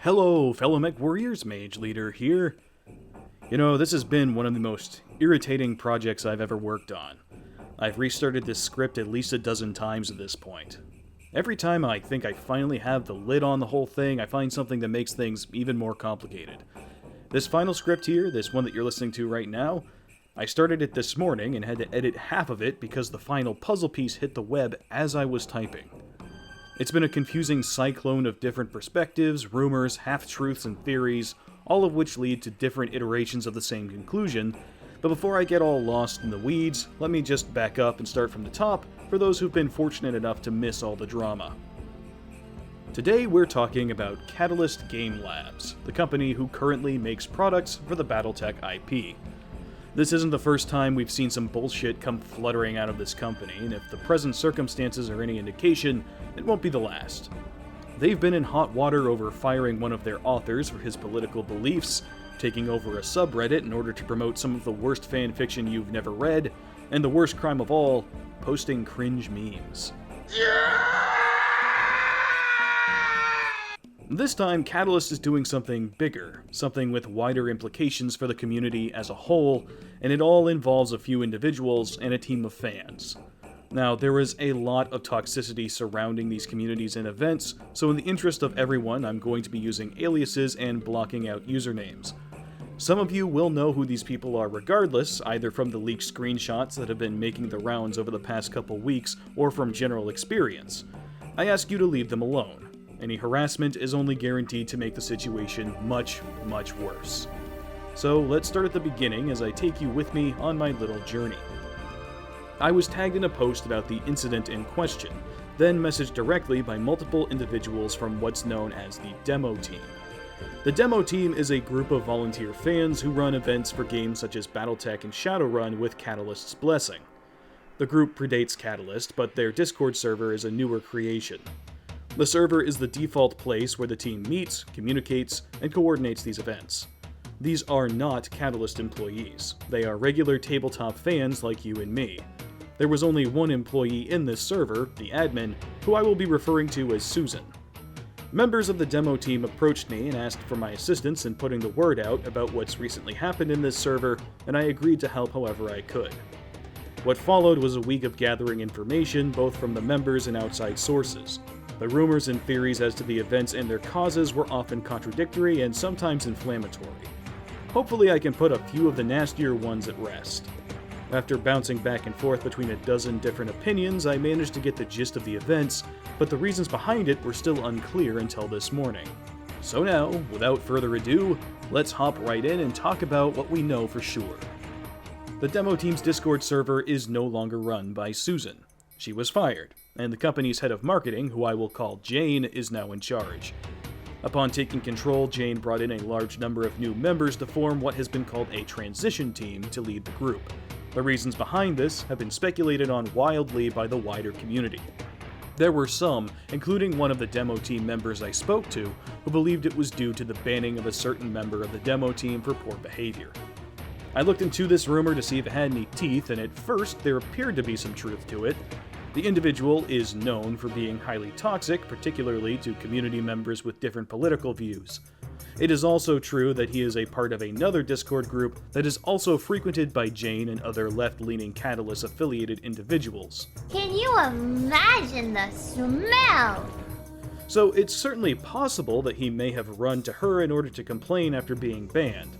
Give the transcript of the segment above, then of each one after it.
Hello, fellow Mech Warriors, Mage Leader here. This has been one of the most irritating projects I've ever worked on. I've restarted this script at least a dozen times at this point. Every time I think I finally have the lid on the whole thing, I find something that makes things even more complicated. This final script here, this one that you're listening to right now, I started it this morning and had to edit half of it because the final puzzle piece hit the web as I was typing. It's been a confusing cyclone of different perspectives, rumors, half-truths, and theories, all of which lead to different iterations of the same conclusion. But before I get all lost in the weeds, let me just back up and start from the top for those who've been fortunate enough to miss all the drama. Today we're talking about Catalyst Game Labs, the company who currently makes products for the BattleTech IP. This isn't the first time we've seen some bullshit come fluttering out of this company, and if the present circumstances are any indication, it won't be the last. They've been in hot water over firing one of their authors for his political beliefs, taking over a subreddit in order to promote some of the worst fanfiction you've never read, and the worst crime of all, posting cringe memes. This time, Catalyst is doing something bigger, something with wider implications for the community as a whole, and it all involves a few individuals and a team of fans. Now, there is a lot of toxicity surrounding these communities and events, so in the interest of everyone, I'm going to be using aliases and blocking out usernames. Some of you will know who these people are regardless, either from the leaked screenshots that have been making the rounds over the past couple weeks, or from general experience. I ask you to leave them alone. Any harassment is only guaranteed to make the situation much, much worse. So let's start at the beginning as I take you with me on my little journey. I was tagged in a post about the incident in question, then messaged directly by multiple individuals from what's known as the Demo Team. The Demo Team is a group of volunteer fans who run events for games such as BattleTech and Shadowrun with Catalyst's blessing. The group predates Catalyst, but their Discord server is a newer creation. The server is the default place where the team meets, communicates, and coordinates these events. These are not Catalyst employees. They are regular tabletop fans like you and me. There was only one employee in this server, the admin, who I will be referring to as Susan. Members of the Demo Team approached me and asked for my assistance in putting the word out about what's recently happened in this server, and I agreed to help however I could. What followed was a week of gathering information both from the members and outside sources. The rumors and theories as to the events and their causes were often contradictory and sometimes inflammatory. Hopefully I can put a few of the nastier ones at rest. After bouncing back and forth between a dozen different opinions, I managed to get the gist of the events, but the reasons behind it were still unclear until this morning. So now, without further ado, let's hop right in and talk about what we know for sure. The Demo Team's Discord server is no longer run by Susan. She was fired, and the company's head of marketing, who I will call Jane, is now in charge. Upon taking control, Jane brought in a large number of new members to form what has been called a transition team to lead the group. The reasons behind this have been speculated on wildly by the wider community. There were some, including one of the Demo Team members I spoke to, who believed it was due to the banning of a certain member of the Demo Team for poor behavior. I looked into this rumor to see if it had any teeth, and at first there appeared to be some truth to it. The individual is known for being highly toxic, particularly to community members with different political views. It is also true that he is a part of another Discord group that is also frequented by Jane and other left-leaning Catalyst-affiliated individuals. Can you imagine the smell? So it's certainly possible that he may have run to her in order to complain after being banned.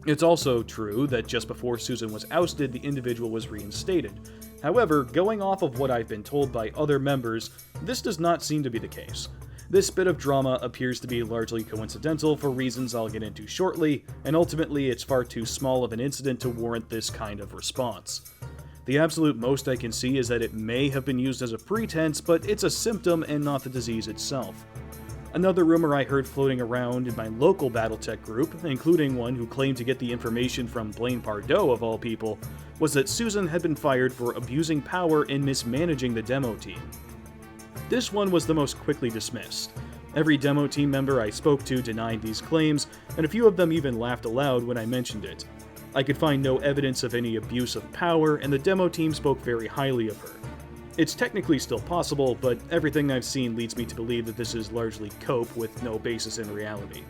It's also true that just before Susan was ousted, the individual was reinstated. However, going off of what I've been told by other members, this does not seem to be the case. This bit of drama appears to be largely coincidental for reasons I'll get into shortly, and ultimately it's far too small of an incident to warrant this kind of response. The absolute most I can see is that it may have been used as a pretense, but it's a symptom and not the disease itself. Another rumor I heard floating around in my local BattleTech group, including one who claimed to get the information from Blaine Pardoe of all people, was that Susan had been fired for abusing power and mismanaging the Demo Team. This one was the most quickly dismissed. Every Demo Team member I spoke to denied these claims, and a few of them even laughed aloud when I mentioned it. I could find no evidence of any abuse of power, and the Demo Team spoke very highly of her. It's technically still possible, but everything I've seen leads me to believe that this is largely cope with no basis in reality.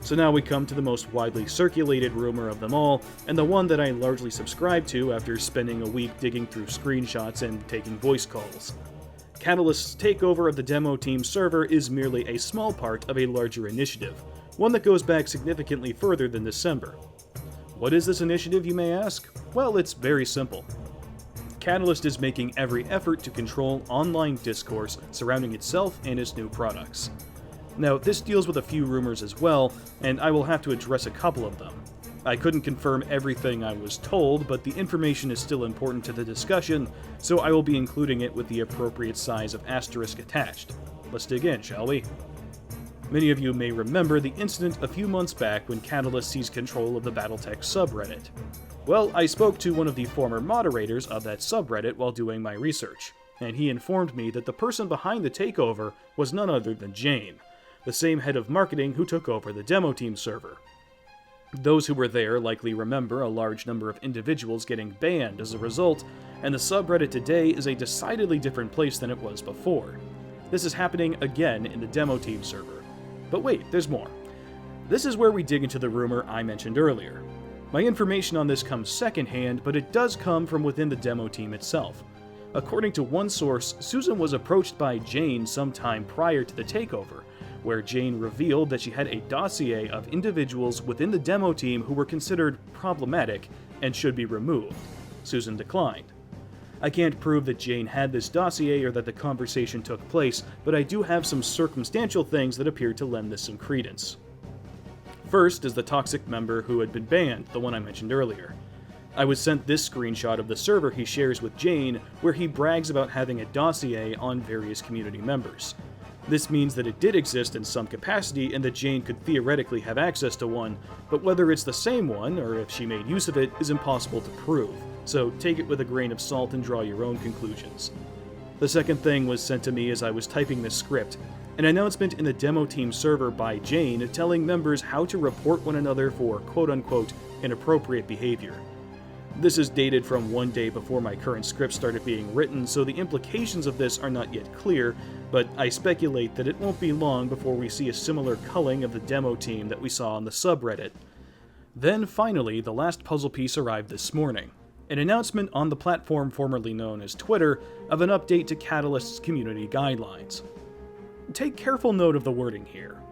So now we come to the most widely circulated rumor of them all, and the one that I largely subscribe to after spending a week digging through screenshots and taking voice calls. Catalyst's takeover of the demo team server is merely a small part of a larger initiative, one that goes back significantly further than December. What is this initiative, you may ask? Well, it's very simple. Catalyst is making every effort to control online discourse surrounding itself and its new products. Now, this deals with a few rumors as well, and I will have to address a couple of them. I couldn't confirm everything I was told, but the information is still important to the discussion, so I will be including it with the appropriate size of asterisk attached. Let's dig in, shall we? Many of you may remember the incident a few months back when Catalyst seized control of the Battletech subreddit. Well, I spoke to one of the former moderators of that subreddit while doing my research, and he informed me that the person behind the takeover was none other than Jane, the same head of marketing who took over the demo team server. Those who were there likely remember a large number of individuals getting banned as a result, and the subreddit today is a decidedly different place than it was before. This is happening again in the demo team server. But wait, there's more. This is where we dig into the rumor I mentioned earlier. My information on this comes secondhand, but it does come from within the demo team itself. According to one source, Susan was approached by Jane sometime prior to the takeover, where Jane revealed that she had a dossier of individuals within the demo team who were considered problematic and should be removed. Susan declined. I can't prove that Jane had this dossier or that the conversation took place, but I do have some circumstantial things that appear to lend this some credence. First is the toxic member who had been banned, the one I mentioned earlier. I was sent this screenshot of the server he shares with Jane, where he brags about having a dossier on various community members. This means that it did exist in some capacity and that Jane could theoretically have access to one, but whether it's the same one, or if she made use of it, is impossible to prove, so take it with a grain of salt and draw your own conclusions. The second thing was sent to me as I was typing this script, an announcement in the demo team server by Jane telling members how to report one another for quote-unquote inappropriate behavior. This is dated from one day before my current script started being written, so the implications of this are not yet clear, but I speculate that it won't be long before we see a similar culling of the demo team that we saw on the subreddit. Then finally, the last puzzle piece arrived this morning. An announcement on the platform formerly known as Twitter of an update to Catalyst's community guidelines. Take careful note of the wording here.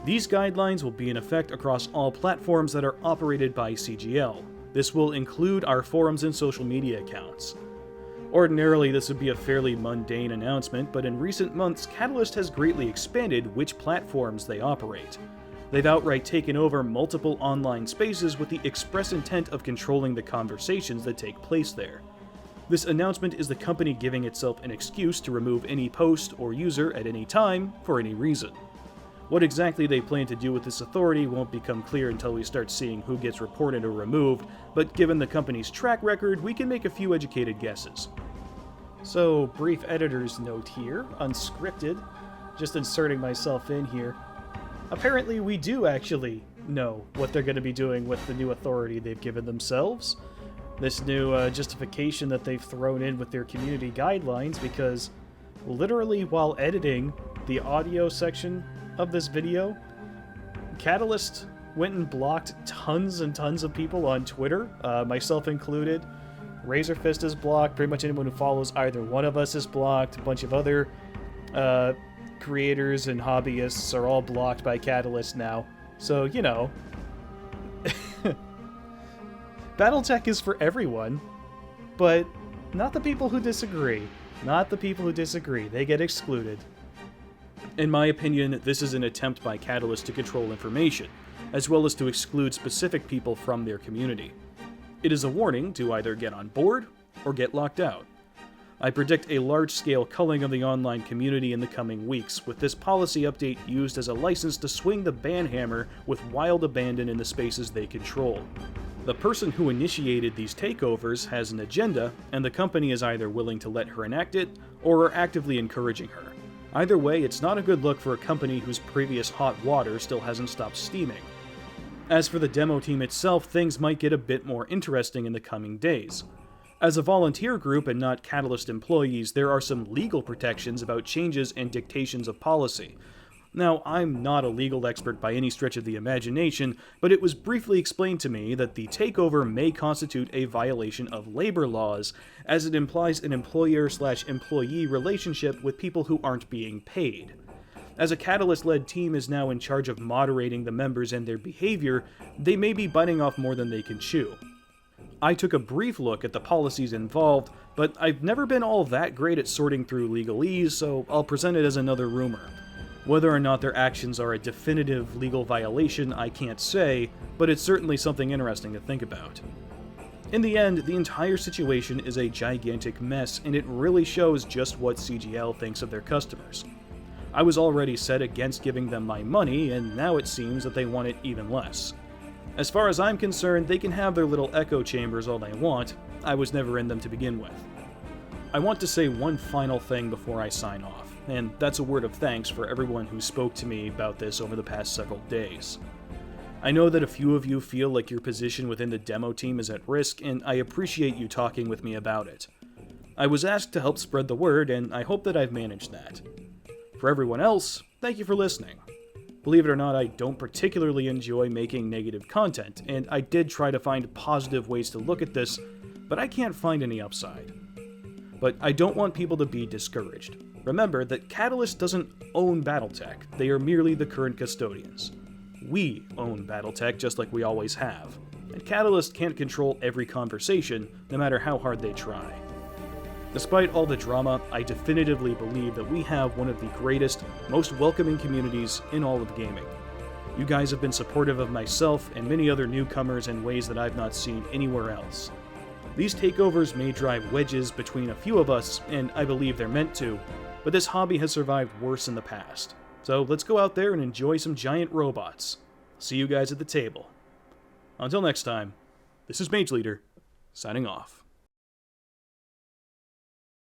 These guidelines will be in effect across all platforms that are operated by CGL. This will include our forums and social media accounts. Ordinarily, this would be a fairly mundane announcement, but in recent months, Catalyst has greatly expanded which platforms they operate. They've outright taken over multiple online spaces with the express intent of controlling the conversations that take place there. This announcement is the company giving itself an excuse to remove any post or user at any time for any reason. What exactly they plan to do with this authority won't become clear until we start seeing who gets reported or removed, but given the company's track record, we can make a few educated guesses. So, brief editor's note here, unscripted, just inserting myself in here. Apparently we do actually know what they're going to be doing with the new authority they've given themselves. This new justification that they've thrown in with their community guidelines, because literally while editing the audio section of this video, Catalyst went and blocked tons and tons of people on Twitter, myself included. Razorfist is blocked. Pretty much anyone who follows either one of us is blocked. A bunch of other creators and hobbyists are all blocked by Catalyst now. So, you know, Battletech is for everyone, but not the people who disagree. Not the people who disagree. They get excluded. In my opinion, this is an attempt by Catalyst to control information, as well as to exclude specific people from their community. It is a warning to either get on board or get locked out. I predict a large-scale culling of the online community in the coming weeks, with this policy update used as a license to swing the ban hammer with wild abandon in the spaces they control. The person who initiated these takeovers has an agenda, and the company is either willing to let her enact it, or are actively encouraging her. Either way, it's not a good look for a company whose previous hot water still hasn't stopped steaming. As for the demo team itself, things might get a bit more interesting in the coming days. As a volunteer group and not Catalyst employees, there are some legal protections about changes and dictations of policy. Now, I'm not a legal expert by any stretch of the imagination, but it was briefly explained to me that the takeover may constitute a violation of labor laws, as it implies an employer/employee relationship with people who aren't being paid. As a Catalyst-led team is now in charge of moderating the members and their behavior, they may be biting off more than they can chew. I took a brief look at the policies involved, but I've never been all that great at sorting through legalese, so I'll present it as another rumor. Whether or not their actions are a definitive legal violation, I can't say, but it's certainly something interesting to think about. In the end, the entire situation is a gigantic mess, and it really shows just what CGL thinks of their customers. I was already set against giving them my money, and now it seems that they want it even less. As far as I'm concerned, they can have their little echo chambers all they want. I was never in them to begin with. I want to say one final thing before I sign off, and that's a word of thanks for everyone who spoke to me about this over the past several days. I know that a few of you feel like your position within the demo team is at risk, and I appreciate you talking with me about it. I was asked to help spread the word, and I hope that I've managed that. For everyone else, thank you for listening. Believe it or not, I don't particularly enjoy making negative content, and I did try to find positive ways to look at this, but I can't find any upside. But I don't want people to be discouraged. Remember that Catalyst doesn't own Battletech, they are merely the current custodians. We own Battletech just like we always have, and Catalyst can't control every conversation, no matter how hard they try. Despite all the drama, I definitively believe that we have one of the greatest, most welcoming communities in all of gaming. You guys have been supportive of myself and many other newcomers in ways that I've not seen anywhere else. These takeovers may drive wedges between a few of us, and I believe they're meant to, but this hobby has survived worse in the past. So let's go out there and enjoy some giant robots. See you guys at the table. Until next time, this is Mage Leader, signing off.